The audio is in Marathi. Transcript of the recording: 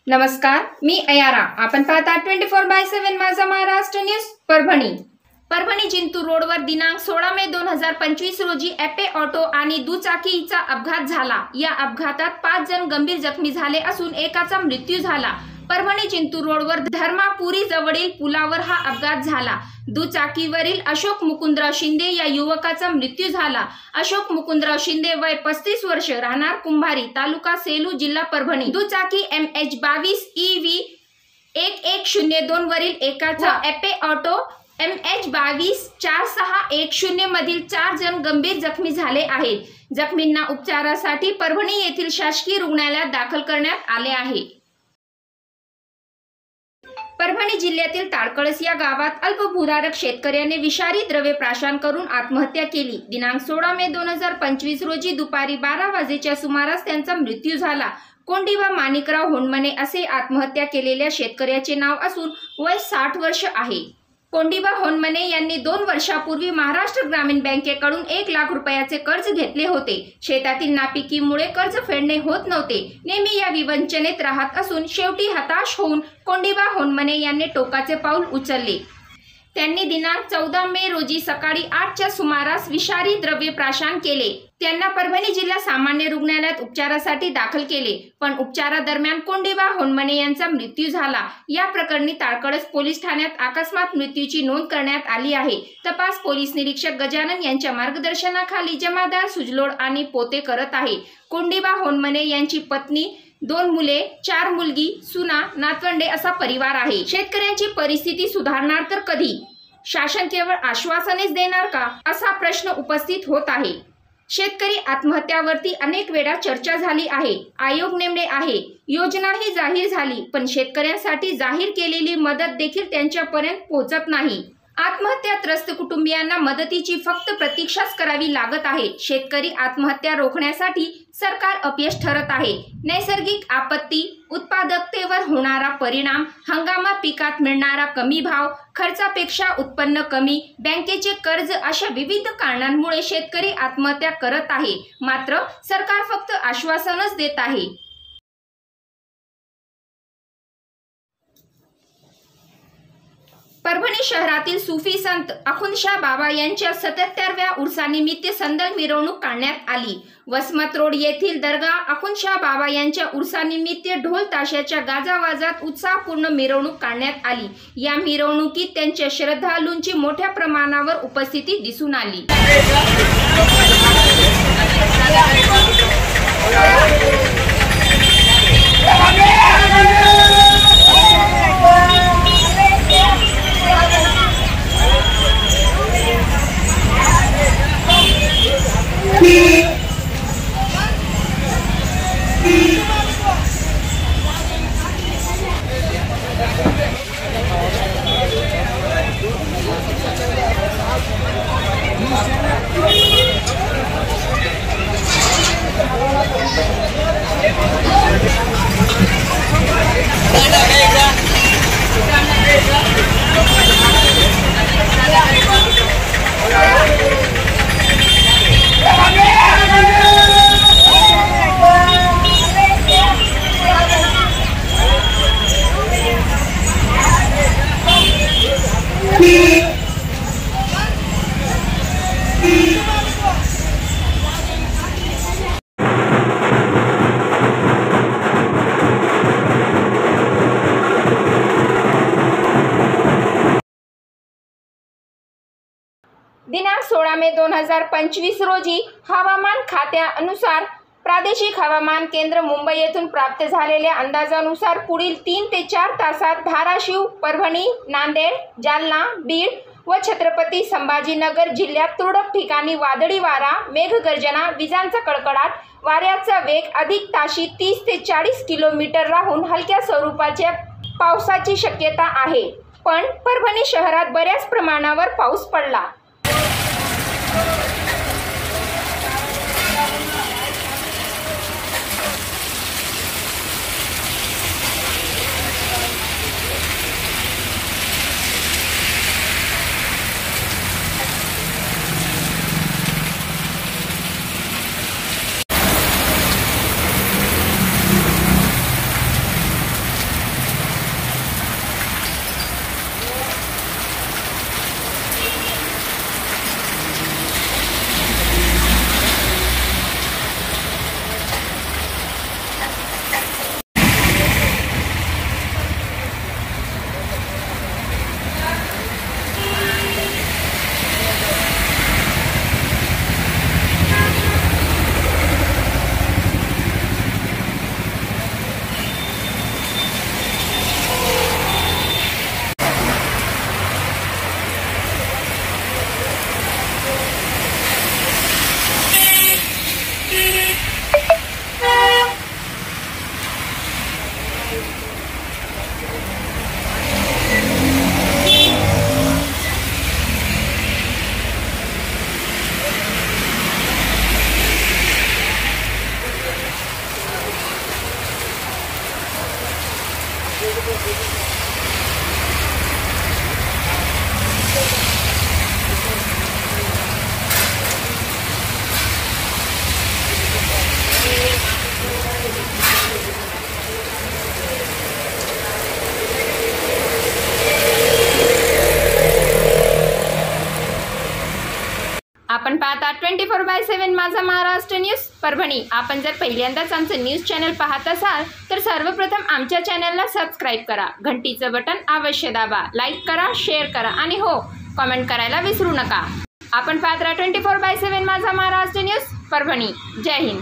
नमस्कार, मी अयारा. आपण पाहता 24/7 माझा महाराष्ट्र न्यूज. परभणी जिंतूर रोडवर दिनांक 16 मे 2025 रोजी ॲपे ऑटो आणि दुचाकीचा अपघात झाला. या अपघातात 5 जण गंभीर जखमी झाले असून एकाचा मृत्यू झाला. परभणी जिंतूर रोडवर धर्मापुरी जवळील पुलावर हा अपघात झाला. दुचाकीवरील अशोक मुकुंदराव शिंदे या युवकाचा मृत्यू झाला. अशोक मुकुंदराव शिंदे वय 35 वर्ष, राहणार कुंभारी, तालुका सेलू, जिल्हा परभणी. दुचाकी MH22 EV 1102 वरील एकाचा ॲपे ऑटो MH22 4610 मधील 4 जण गंभीर जखमी झाले आहेत. जखमींना उपचारासाठी परभणी येथील शासकीय रुग्णालयात दाखल करण्यात आले आहे. परभणी जिल्ह्यातील ताडकळस या गावात अल्पभूधारक शेतकऱ्याने विषारी द्रव्य प्राशन करून आत्महत्या केली. दिनांक 16 मे 2025 रोजी दुपारी 12 वाजेच्या सुमारास त्यांचा मृत्यू झाला. कोंडिबा माणिकराव होनमने असे आत्महत्या केलेल्या शेतकऱ्याचे नाव असून वय 60 वर्ष आहे. कोंडिबा होनमने यांनी 2 वर्षापूर्वी महाराष्ट्र ग्रामीण बँकेकडून 1 लाख रुपयाचे कर्ज घेतले होते. शेतातील नापिकीमुळे कर्ज फेडणे होत नव्हते. नेहमी या विवंचनेत राहत असून शेवटी हताश होऊन कोंडिबा होनमने यांनी टोकाचे पाऊल उचलले. त्यांनी दिनांक 14 मे रोजी सकाळी 8च्या सुमारास विषारी द्रव्य प्राशन केले. त्यांना परभणी जिल्हा सामान्य रुग्णालयात उपचारासाठी दाखल केले, पण उपचारादरम्यान कोंडिबा होनमने यांचा मृत्यू झाला. या प्रकरणी ताडकळस पोलीस ठाण्यात अकस्मात मृत्यूची नोंद करण्यात आली आहे. तपास पोलीस निरीक्षक गजानन यांच्या मार्गदर्शनाखाली जमादार सुजलोड आणि पोते करत आहे. कोंडिबा होनमने यांची पत्नी, 2 मुले, 4 मुलगी, सुना, नातवंडे असा परिवार आहे. शेतकऱ्यांची परिस्थिती सुधारणार तर कधी? शासन केवळ आश्वासनेच देणार का, असा प्रश्न उपस्थित होत आहे. शेतकरी आत्महत्यावरती अनेक वेळा चर्चा झाली आहे. आयोग नेमले आहे, योजनाही जाहीर झाली, पण शेतकऱ्यांसाठी जाहीर केलेली मदत देखील त्यांच्यापर्यंत पोहोचत नाही. आत्महत्याग्रस्त कुटुंबियांना मदतीची फक्त प्रतीक्षाच करावी लागत आहे. शेतकरी आत्महत्या रोखण्यासाठी सरकार अपयश ठरत आहे. नैसर्गिक आपत्ती, उत्पादकतेवर होणारा परिणाम, हंगामा पिकात मिळणारा कमी भाव, खर्चापेक्षा उत्पन्न कमी, बँकेचे कर्ज अशा विविध कारणांमुळे शेतकरी आत्महत्या करत आहे. मात्र सरकार फक्त आश्वासनच देत आहे. परभणी शहरातील सुफी संत अखुंदशाह बाबा यांच्या 77व्या उर्सानिमित्त संदल मिरवणूक काढण्यात आली. वसमत रोड येथील दर्गा अखुंदशाह बाबा यांच्या उर्सानिमित्त ढोल ताशाच्या गाजावाजात उत्साहपूर्ण मिरवणूक काढण्यात आली. या मिरवणुकीत त्यांच्या श्रद्धाळूंची मोठ्या प्रमाणावर उपस्थिती दिसून आली. दिनांक 16 मे 2025 रोजी हवामान खात्यानुसार प्रादेशिक हवामान केंद्र मुंबई येथून प्राप्त झालेल्या अंदाजानुसार पुढील 3 ते 4 तासात धाराशिव, परभणी, नांदेड, जालना, बीड व छत्रपती संभाजीनगर जिल्ह्यात तुरळक ठिकाणी वादळी वारा, मेघगर्जना, विजांचा कडकडाट, वाऱ्याचा वेग अधिक ताशी 30 ते 40 किलोमीटर राहून हलक्या स्वरूपाच्या पावसाची शक्यता आहे. पण परभणी शहरात बऱ्याच प्रमाणावर पाऊस पडला. आपण पाहता 24/7 माझा महाराष्ट्र न्यूज परभणी। आपण जर पहिल्यांदाच आमचं न्यूज चॅनल पाहत असाल तर सर्वप्रथम आमच्या चॅनलला सबस्क्राइब करा, घंटीचं बटन अवश्य दाबा, लाईक करा, शेअर करा आणि हो कमेंट करायला विसरू नका। आपण पाहत राहा 24/7 माझा महाराष्ट्र न्यूज परभणी। जय हिंद।